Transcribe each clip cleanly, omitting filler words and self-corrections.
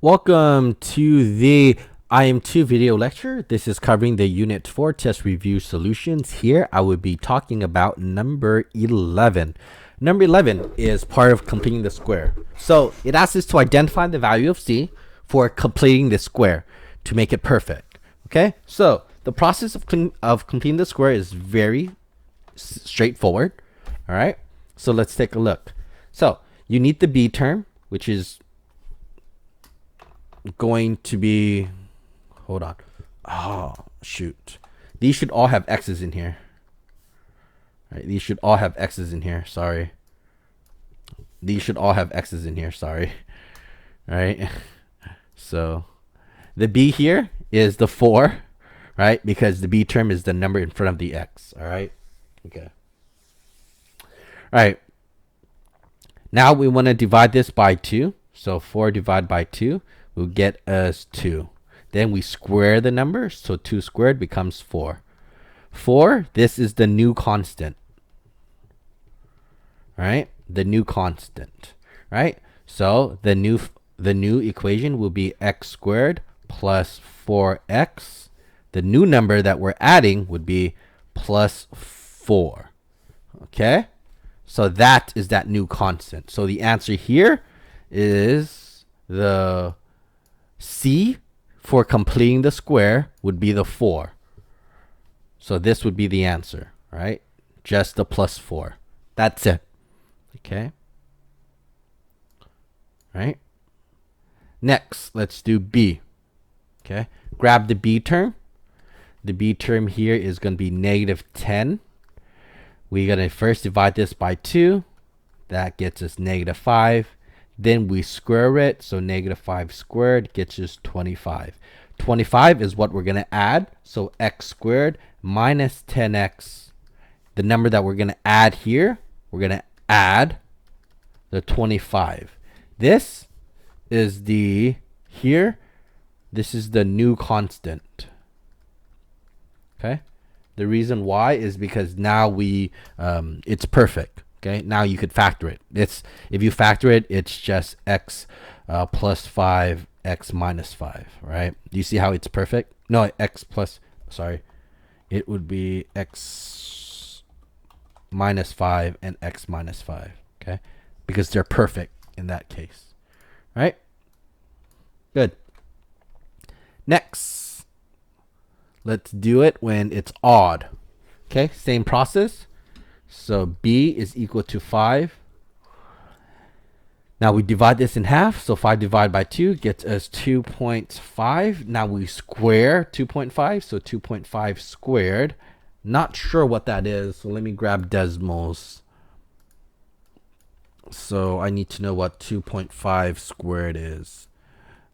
Welcome to the IM2 video lecture. This is covering the Unit 4 test review solutions. Here I would be talking about number 11. Number 11 is part of completing the square. So it asks us to identify the value of c for completing the square to make it perfect. Okay, so the process of completing the square is very straightforward. All right, so let's take a look. So you need the b term, which is going to be, hold on, oh shoot, these should all have x's in here. Right, these should all have x's in here, sorry. These should all have x's in here, sorry. Right, so the b here is the 4, right, because the b term is the number in front of the x. All right, okay. All right, now we want to divide this by 2. So 4 divided by 2 will get us 2. Then we square the number, so 2 squared becomes 4. 4, this is the new constant. Right? The new constant. Right? So the new equation will be x squared plus 4x. The new number that we're adding would be plus 4. Okay? So that is that new constant. So the answer here is the c for completing the square would be the 4. So this would be the answer, right? Just the plus 4. That's it. Okay. Right? Next, let's do b. Okay. Grab the b term. The b term here is going to be negative 10. We're going to first divide this by 2. That gets us negative 5. Then we square it, so negative 5 squared gets us 25. 25 is what we're going to add, so x squared minus 10x. The number that we're going to add here, we're going to add the 25. This is the, here, this is the new constant. Okay? The reason why is because now we, it's perfect. Okay, now you could factor it. If you factor it, it's just x plus 5, x minus 5, right? Do you see how it's perfect? No, x plus, sorry. It would be x minus 5 and x minus 5, okay? Because they're perfect in that case, right? Good. Next, let's do it when it's odd. Okay, same process. So b is equal to 5. Now we divide this in half. So 5 divided by 2 gets us 2.5. Now we square 2.5. So 2.5 squared. Not sure what that is. So let me grab decimals. So I need to know what 2.5 squared is.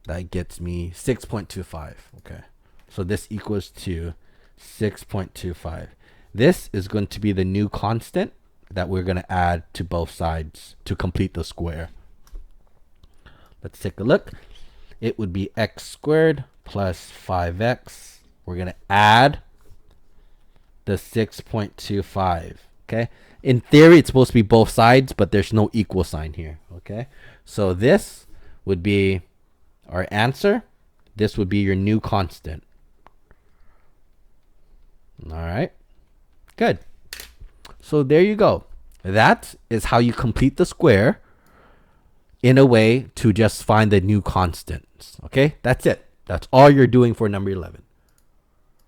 That gets me 6.25. Okay. So this equals to 6.25. This is going to be the new constant that we're going to add to both sides to complete the square. Let's take a look. It would be x squared plus 5x. We're going to add the 6.25. Okay. In theory, it's supposed to be both sides, but there's no equal sign here. Okay. So this would be our answer. This would be your new constant. All right. Good. So there you go. That is how you complete the square in a way to just find the new constants. Okay, that's it. That's all you're doing for number 11.